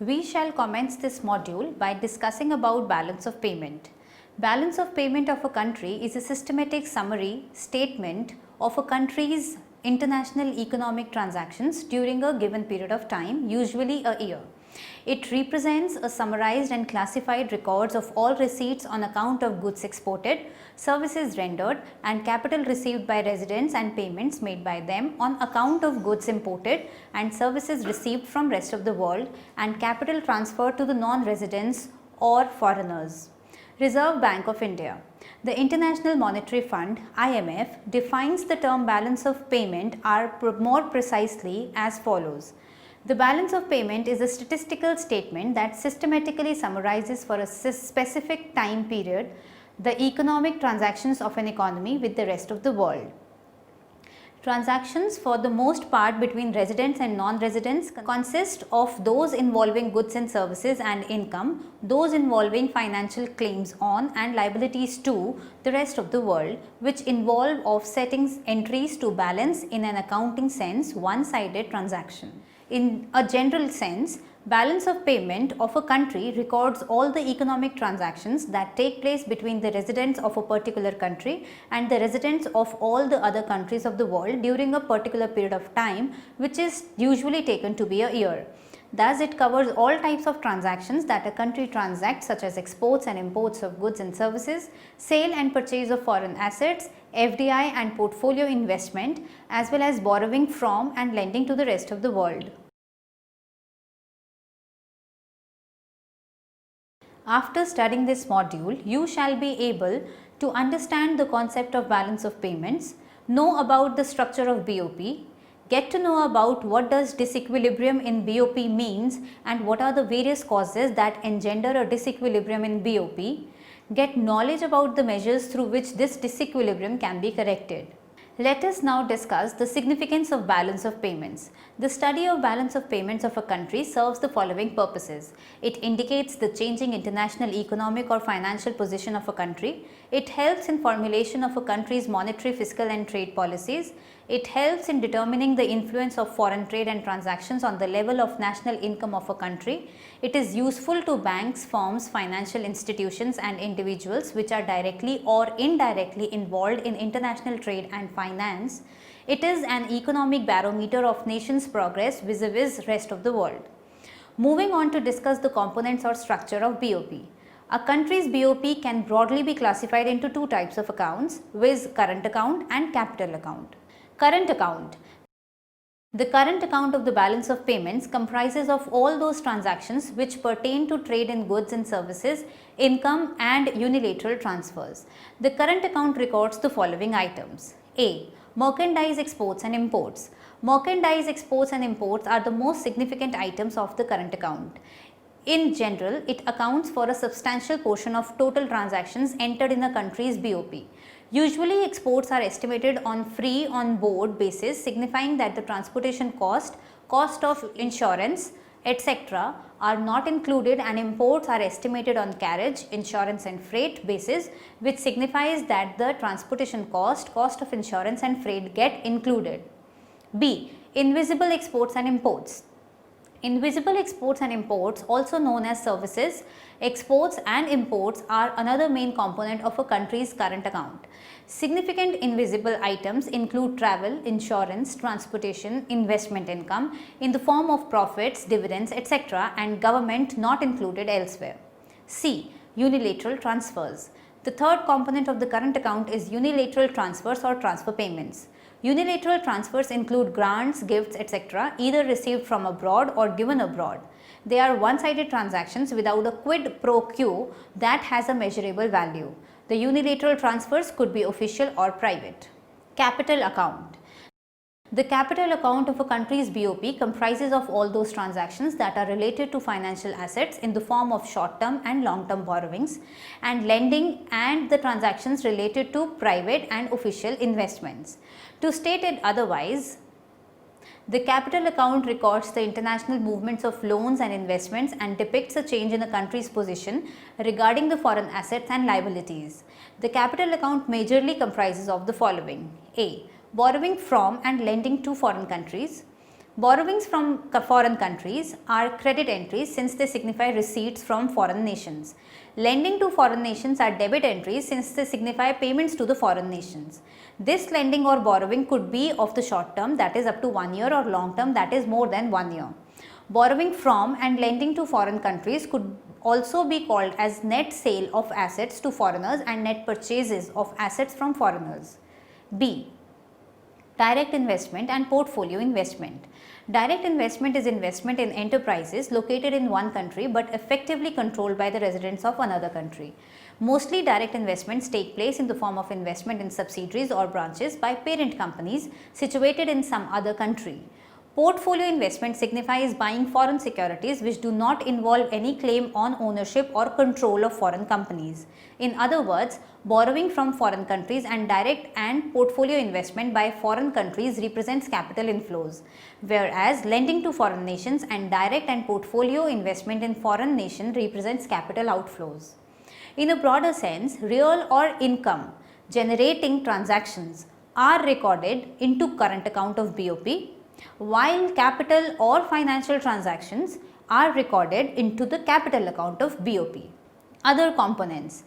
We shall commence this module by discussing about balance of payment. Balance of payment of a country is a systematic summary statement of a country's international economic transactions during a given period of time, usually a year. It represents a summarized and classified records of all receipts on account of goods exported, services rendered and capital received by residents and payments made by them on account of goods imported and services received from rest of the world and capital transferred to the non-residents or foreigners. Reserve Bank of India. The International Monetary Fund (IMF) defines the term balance of payment more precisely as follows. The balance of payment is a statistical statement that systematically summarizes for a specific time period the economic transactions of an economy with the rest of the world. Transactions for the most part between residents and non-residents consist of those involving goods and services and income, those involving financial claims on and liabilities to the rest of the world, which involve offsetting entries to balance in an accounting sense one-sided transaction. In a general sense, balance of payment of a country records all the economic transactions that take place between the residents of a particular country and the residents of all the other countries of the world during a particular period of time, which is usually taken to be a year. Thus, it covers all types of transactions that a country transacts, such as exports and imports of goods and services, sale and purchase of foreign assets, FDI and portfolio investment, as well as borrowing from and lending to the rest of the world. After studying this module, you shall be able to understand the concept of balance of payments, know about the structure of BOP, get to know about what does disequilibrium in BOP means and what are the various causes that engender a disequilibrium in BOP, get knowledge about the measures through which this disequilibrium can be corrected. Let us now discuss the significance of balance of payments. The study of balance of payments of a country serves the following purposes. It indicates the changing international economic or financial position of a country. It helps in formulation of a country's monetary, fiscal and trade policies. It helps in determining the influence of foreign trade and transactions on the level of national income of a country. It is useful to banks, firms, financial institutions and individuals which are directly or indirectly involved in international trade and finance. It is an economic barometer of nation's progress vis-a-vis rest of the world. Moving on to discuss the components or structure of BOP. A country's BOP can broadly be classified into two types of accounts, viz. Current account and capital account. Current account. The current account of the balance of payments comprises of all those transactions which pertain to trade in goods and services, income and unilateral transfers. The current account records the following items. A. Merchandise exports and imports. Merchandise exports and imports are the most significant items of the current account. In general, it accounts for a substantial portion of total transactions entered in a country's BOP. Usually, exports are estimated on free on board basis, signifying that the transportation cost of insurance, etc. are not included, and imports are estimated on carriage, insurance and freight basis, which signifies that the transportation cost of insurance and freight get included. B. Invisible exports and imports. Invisible exports and imports, also known as services, exports and imports are another main component of a country's current account. Significant invisible items include travel, insurance, transportation, investment income in the form of profits, dividends, etc. and government not included elsewhere. C. Unilateral transfers. The third component of the current account is unilateral transfers or transfer payments. Unilateral transfers include grants, gifts, etc. either received from abroad or given abroad. They are one-sided transactions without a quid pro quo that has a measurable value. The unilateral transfers could be official or private. Capital account. The capital account of a country's BOP comprises of all those transactions that are related to financial assets in the form of short-term and long-term borrowings and lending, and the transactions related to private and official investments. To state it otherwise, the capital account records the international movements of loans and investments and depicts a change in a country's position regarding the foreign assets and liabilities. The capital account majorly comprises of the following. A. Borrowing from and lending to foreign countries. Borrowings from foreign countries are credit entries since they signify receipts from foreign nations. Lending to foreign nations are debit entries since they signify payments to the foreign nations. This lending or borrowing could be of the short term, that is up to 1 year, or long term, that is more than 1 year. Borrowing from and lending to foreign countries could also be called as net sale of assets to foreigners and net purchases of assets from foreigners. B. Direct investment and portfolio investment. Direct investment is investment in enterprises located in one country but effectively controlled by the residents of another country. Mostly direct investments take place in the form of investment in subsidiaries or branches by parent companies situated in some other country. Portfolio investment signifies buying foreign securities which do not involve any claim on ownership or control of foreign companies. In other words, borrowing from foreign countries and direct and portfolio investment by foreign countries represents capital inflows, whereas lending to foreign nations and direct and portfolio investment in foreign nation represents capital outflows. In a broader sense, real or income generating transactions are recorded into current account of BOP, while capital or financial transactions are recorded into the capital account of BOP. Other components.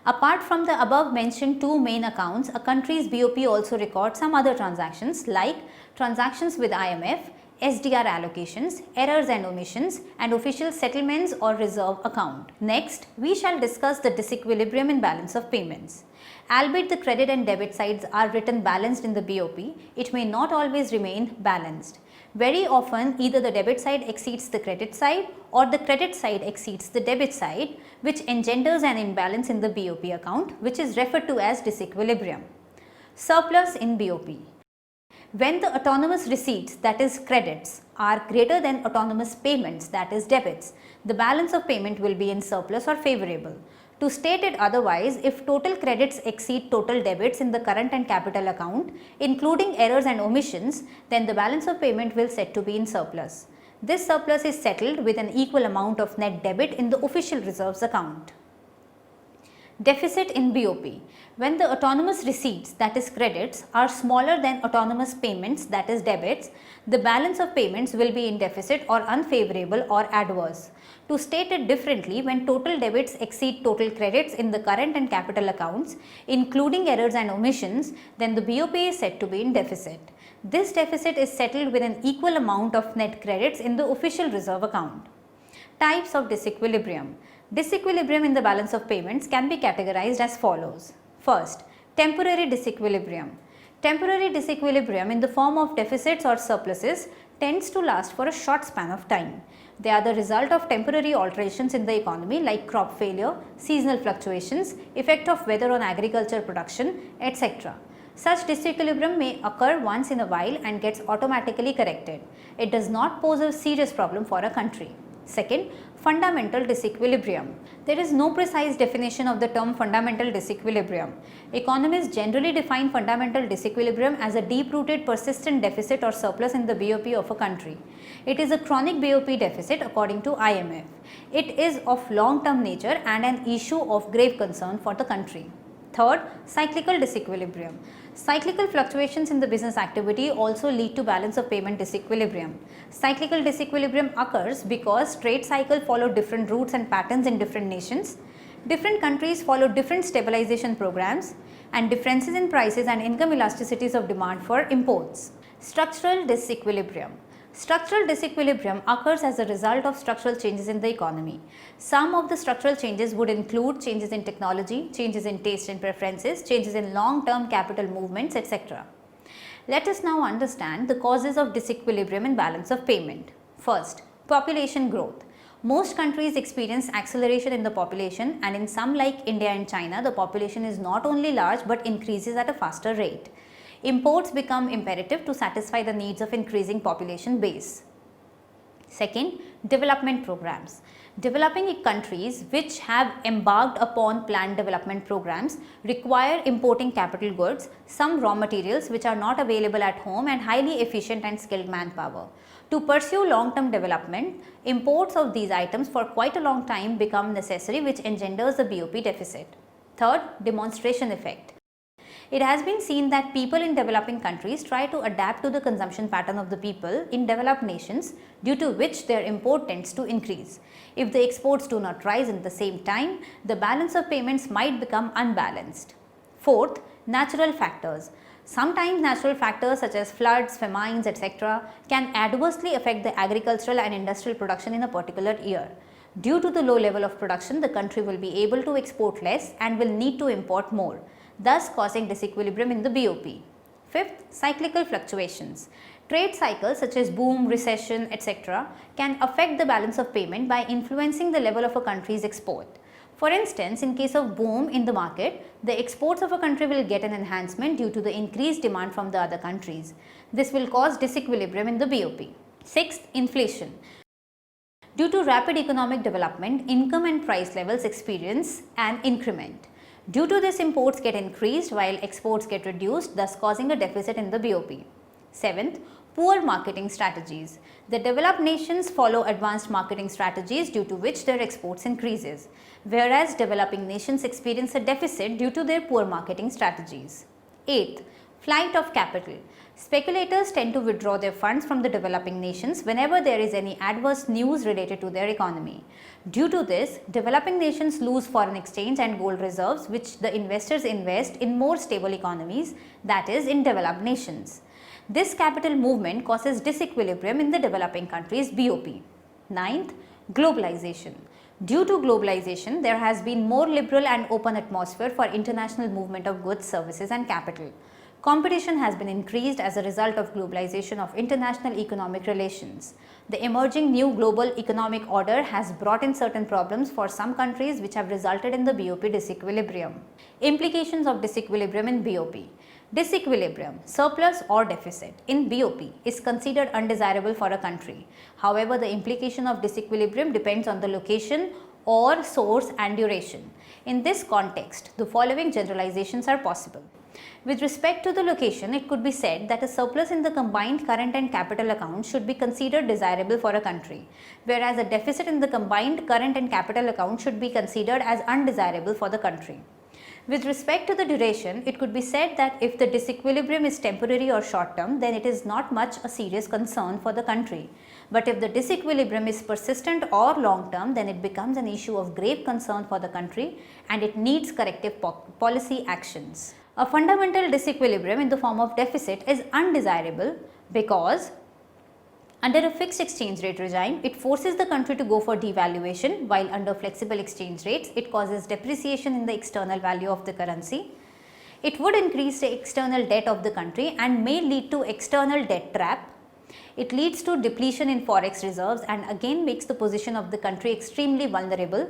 Apart from the above mentioned two main accounts, a country's BOP also records some other transactions like transactions with IMF, SDR allocations, errors and omissions, and official settlements or reserve account. Next, we shall discuss the disequilibrium in balance of payments. Albeit the credit and debit sides are written balanced in the BOP, it may not always remain balanced. Very often, either the debit side exceeds the credit side or the credit side exceeds the debit side, which engenders an imbalance in the BOP account, which is referred to as disequilibrium. Surplus in BOP. When the autonomous receipts, that is credits, are greater than autonomous payments, that is debits, the balance of payment will be in surplus or favorable. To state it otherwise, if total credits exceed total debits in the current and capital account, including errors and omissions, then the balance of payment will set to be in surplus. This surplus is settled with an equal amount of net debit in the official reserves account. Deficit in BOP. When the autonomous receipts, that is credits, are smaller than autonomous payments, that is debits, the balance of payments will be in deficit or unfavorable or adverse. To state it differently, when total debits exceed total credits in the current and capital accounts, including errors and omissions, then the BOP is said to be in deficit. This deficit is settled with an equal amount of net credits in the official reserve account. Types of disequilibrium. Disequilibrium in the balance of payments can be categorized as follows. First, temporary disequilibrium. Temporary disequilibrium in the form of deficits or surpluses tends to last for a short span of time. They are the result of temporary alterations in the economy like crop failure, seasonal fluctuations, effect of weather on agriculture production, etc. Such disequilibrium may occur once in a while and gets automatically corrected. It does not pose a serious problem for a country. Second, fundamental disequilibrium. There is no precise definition of the term fundamental disequilibrium. Economists generally define fundamental disequilibrium as a deep-rooted persistent deficit or surplus in the BOP of a country. It is a chronic BOP deficit according to IMF. It is of long-term nature and an issue of grave concern for the country. Third, cyclical disequilibrium. Cyclical fluctuations in the business activity also lead to balance of payment disequilibrium. Cyclical disequilibrium occurs because trade cycles follow different routes and patterns in different nations. Different countries follow different stabilization programs and differences in prices and income elasticities of demand for imports. Structural disequilibrium. Structural disequilibrium occurs as a result of structural changes in the economy. Some of the structural changes would include changes in technology, changes in taste and preferences, changes in long-term capital movements, etc. Let us now understand the causes of disequilibrium in balance of payment. First, population growth. Most countries experience acceleration in the population, and in some like India and China, the population is not only large but increases at a faster rate. Imports become imperative to satisfy the needs of increasing population base. Second, development programs. Developing countries which have embarked upon planned development programs require importing capital goods, some raw materials which are not available at home, and highly efficient and skilled manpower. To pursue long-term development, imports of these items for quite a long time become necessary, which engenders the BOP deficit. Third, demonstration effect. It has been seen that people in developing countries try to adapt to the consumption pattern of the people in developed nations, due to which their import tends to increase. If the exports do not rise at the same time, the balance of payments might become unbalanced. Fourth, natural factors. Sometimes natural factors such as floods, famines, etc. can adversely affect the agricultural and industrial production in a particular year. Due to the low level of production, the country will be able to export less and will need to import more, thus causing disequilibrium in the BOP. Fifth, cyclical fluctuations. Trade cycles such as boom, recession, etc. can affect the balance of payment by influencing the level of a country's export. For instance, in case of boom in the market, the exports of a country will get an enhancement due to the increased demand from the other countries. This will cause disequilibrium in the BOP. Sixth, inflation. Due to rapid economic development, income and price levels experience an increment. Due to this, imports get increased while exports get reduced, thus causing a deficit in the BOP. Seventh, poor marketing strategies. The developed nations follow advanced marketing strategies due to which their exports increases, whereas developing nations experience a deficit due to their poor marketing strategies. Eighth, flight of capital. Speculators tend to withdraw their funds from the developing nations whenever there is any adverse news related to their economy. Due to this, developing nations lose foreign exchange and gold reserves, which the investors invest in more stable economies, that is, in developed nations. This capital movement causes disequilibrium in the developing countries' BOP. Ninth, globalization. Due to globalization, there has been more liberal and open atmosphere for international movement of goods, services and capital. Competition has been increased as a result of globalization of international economic relations. The emerging new global economic order has brought in certain problems for some countries which have resulted in the BOP disequilibrium. Implications of disequilibrium in BOP. Disequilibrium, surplus or deficit in BOP is considered undesirable for a country. However, the implication of disequilibrium depends on the location or source and duration. In this context, the following generalizations are possible. With respect to the location, it could be said that a surplus in the combined current and capital account should be considered desirable for a country, whereas a deficit in the combined current and capital account should be considered as undesirable for the country. With respect to the duration, it could be said that if the disequilibrium is temporary or short term, then it is not much a serious concern for the country. But if the disequilibrium is persistent or long term, then it becomes an issue of grave concern for the country and it needs corrective policy actions. A fundamental disequilibrium in the form of deficit is undesirable because under a fixed exchange rate regime, it forces the country to go for devaluation, while under flexible exchange rates, it causes depreciation in the external value of the currency. It would increase the external debt of the country and may lead to external debt trap. It leads to depletion in forex reserves and again makes the position of the country extremely vulnerable.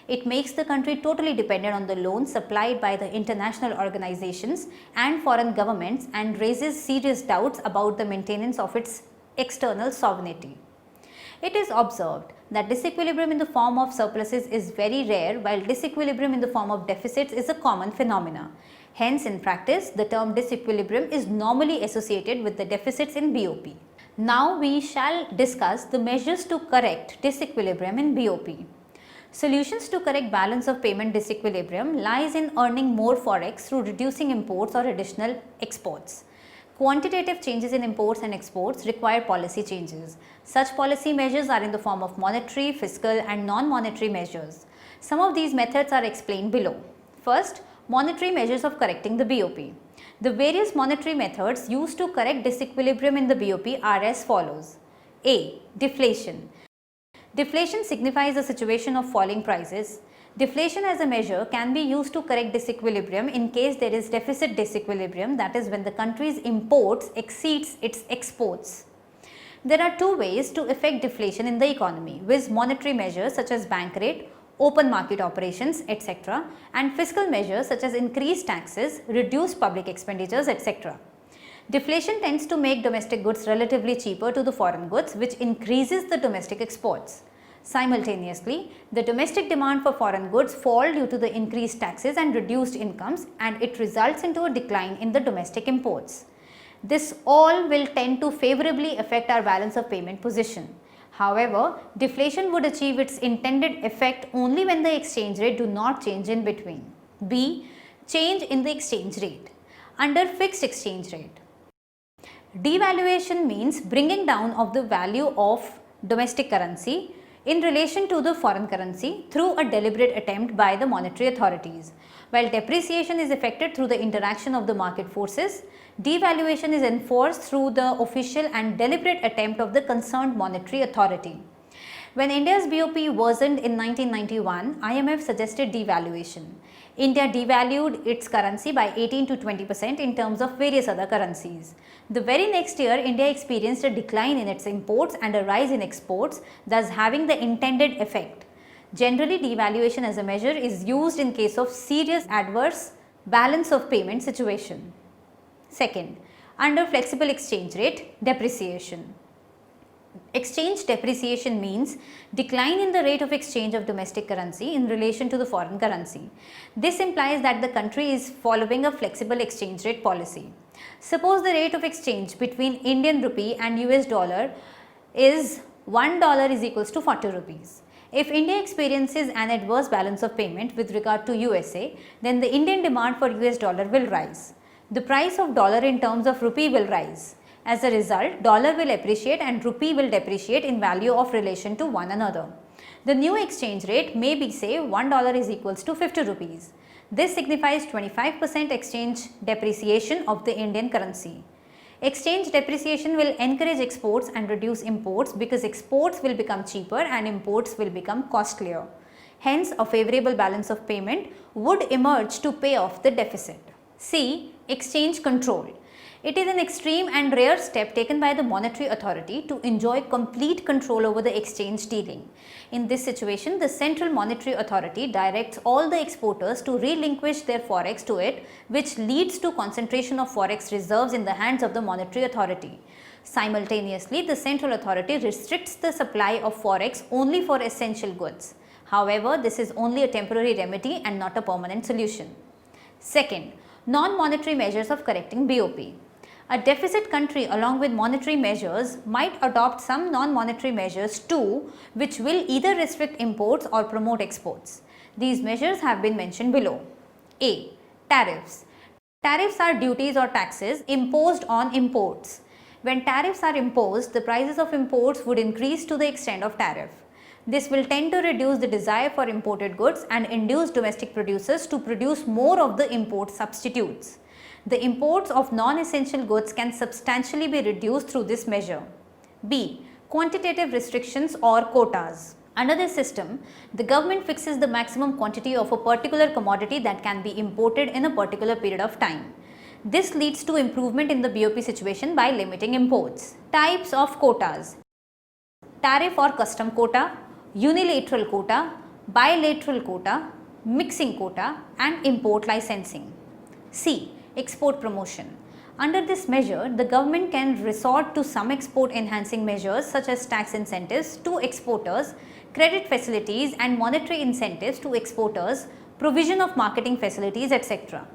It makes the country totally dependent on the loans supplied by the international organizations and foreign governments and raises serious doubts about the maintenance of its external sovereignty. It is observed that disequilibrium in the form of surpluses is very rare, while disequilibrium in the form of deficits is a common phenomena. Hence, in practice, the term disequilibrium is normally associated with the deficits in BOP. Now, we shall discuss the measures to correct disequilibrium in BOP. Solutions to correct balance of payment disequilibrium lies in earning more forex through reducing imports or additional exports. Quantitative changes in imports and exports require policy changes. Such policy measures are in the form of monetary, fiscal and non-monetary measures. Some of these methods are explained below. First, monetary measures of correcting the BOP. The various monetary methods used to correct disequilibrium in the BOP are as follows. A. Deflation. Deflation signifies a situation of falling prices. Deflation as a measure can be used to correct disequilibrium in case there is deficit disequilibrium, that is when the country's imports exceeds its exports. There are two ways to effect deflation in the economy, viz. Monetary measures such as bank rate, open market operations, etc. and fiscal measures such as increased taxes, reduced public expenditures, etc. Deflation tends to make domestic goods relatively cheaper to the foreign goods, which increases the domestic exports. Simultaneously, the domestic demand for foreign goods fall due to the increased taxes and reduced incomes, and it results into a decline in the domestic imports. This all will tend to favorably affect our balance of payment position. However, deflation would achieve its intended effect only when the exchange rate do not change in between. B. Change in the exchange rate. under fixed exchange rate. Devaluation means bringing down of the value of domestic currency in relation to the foreign currency through a deliberate attempt by the monetary authorities. While depreciation is effected through the interaction of the market forces, devaluation is enforced through the official and deliberate attempt of the concerned monetary authority. When India's BOP worsened in 1991, IMF suggested devaluation. India devalued its currency by 18 to 20% in terms of various other currencies. The very next year, India experienced a decline in its imports and a rise in exports, thus having the intended effect. Generally, devaluation as a measure is used in case of serious adverse balance of payment situation. Second, under flexible exchange rate, depreciation. Exchange depreciation means decline in the rate of exchange of domestic currency in relation to the foreign currency. This implies that the country is following a flexible exchange rate policy. Suppose the rate of exchange between Indian rupee and US dollar is $1 is equals to 40 rupees. If India experiences an adverse balance of payment with regard to USA, then the Indian demand for US dollar will rise. The price of dollar in terms of rupee will rise. As a result, dollar will appreciate and rupee will depreciate in value of relation to one another. The new exchange rate may be say $1 is equals to 50 rupees. This signifies 25% exchange depreciation of the Indian currency. Exchange depreciation will encourage exports and reduce imports because exports will become cheaper and imports will become costlier. Hence, a favorable balance of payment would emerge to pay off the deficit. C. Exchange control. It is an extreme and rare step taken by the monetary authority to enjoy complete control over the exchange dealing. In this situation, the central monetary authority directs all the exporters to relinquish their forex to it, which leads to concentration of forex reserves in the hands of the monetary authority. Simultaneously, the central authority restricts the supply of forex only for essential goods. However, this is only a temporary remedy and not a permanent solution. Second, non-monetary measures of correcting BOP. A deficit country along with monetary measures might adopt some non-monetary measures too, which will either restrict imports or promote exports. These measures have been mentioned below. A. Tariffs. Tariffs are duties or taxes imposed on imports. When tariffs are imposed, the prices of imports would increase to the extent of tariff. This will tend to reduce the desire for imported goods and induce domestic producers to produce more of the import substitutes. The imports of non-essential goods can substantially be reduced through this measure. B. Quantitative restrictions or quotas. Under this system, the government fixes the maximum quantity of a particular commodity that can be imported in a particular period of time. This leads to improvement in the BOP situation by limiting imports. Types of quotas. Tariff or custom quota, unilateral quota, bilateral quota, mixing quota and import licensing. C. Export promotion. Under this measure, the government can resort to some export enhancing measures such as tax incentives to exporters, credit facilities and monetary incentives to exporters, provision of marketing facilities, etc.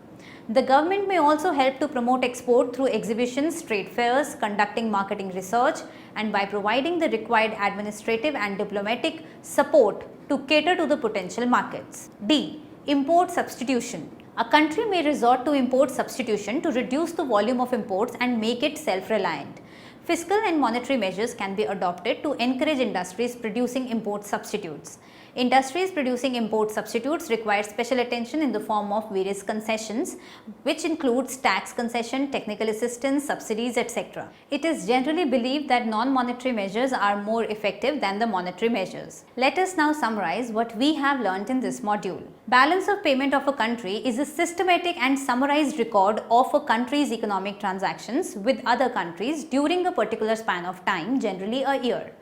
The government may also help to promote export through exhibitions, trade fairs, conducting marketing research and by providing the required administrative and diplomatic support to cater to the potential markets. D. Import substitution. A country may resort to import substitution to reduce the volume of imports and make it self-reliant. Fiscal and monetary measures can be adopted to encourage industries producing import substitutes. Industries producing import substitutes require special attention in the form of various concessions, which includes tax concession, technical assistance, subsidies, etc. It is generally believed that non-monetary measures are more effective than the monetary measures. Let us now summarize what we have learnt in this module. Balance of payment of a country is a systematic and summarized record of a country's economic transactions with other countries during a particular span of time, generally a year.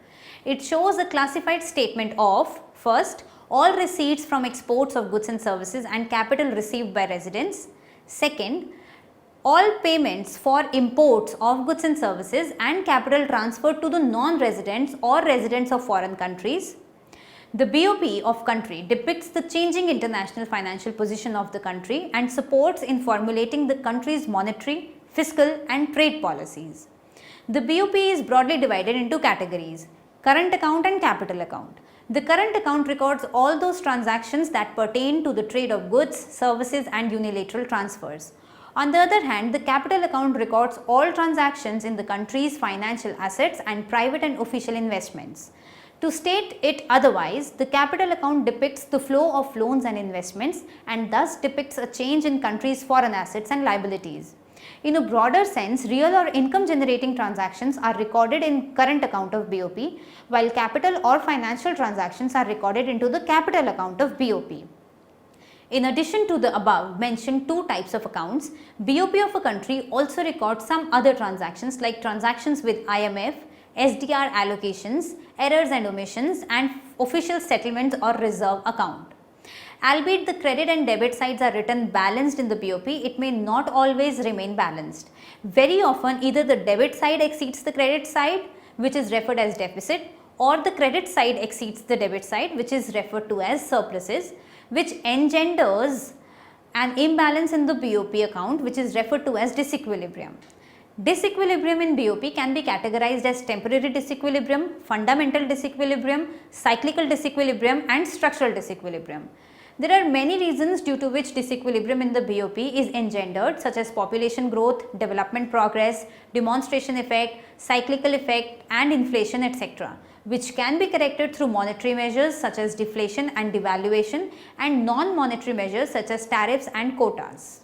It shows a classified statement of first, all receipts from exports of goods and services and capital received by residents. Second, all payments for imports of goods and services and capital transferred to the non-residents or residents of foreign countries. The BOP of country depicts the changing international financial position of the country and supports in formulating the country's monetary, fiscal and trade policies. The BOP is broadly divided into categories: current account and capital account. The current account records all those transactions that pertain to the trade of goods, services and unilateral transfers. On the other hand, the capital account records all transactions in the country's financial assets and private and official investments. To state it otherwise, the capital account depicts the flow of loans and investments and thus depicts a change in country's foreign assets and liabilities. In a broader sense, real or income generating transactions are recorded in current account of BOP, while capital or financial transactions are recorded into the capital account of BOP. In addition to the above mentioned two types of accounts, BOP of a country also records some other transactions like transactions with IMF, SDR allocations, errors and omissions, and official settlements or reserve account. Albeit the credit and debit sides are written balanced in the BOP, it may not always remain balanced. Very often either the debit side exceeds the credit side, which is referred as deficit, or the credit side exceeds the debit side, which is referred to as surpluses, which engenders an imbalance in the BOP account, which is referred to as disequilibrium. Disequilibrium in BOP can be categorized as temporary disequilibrium, fundamental disequilibrium, cyclical disequilibrium, and structural disequilibrium. There are many reasons due to which disequilibrium in the BOP is engendered, such as population growth, development progress, demonstration effect, cyclical effect, and inflation, etc., which can be corrected through monetary measures such as deflation and devaluation, and non-monetary measures such as tariffs and quotas.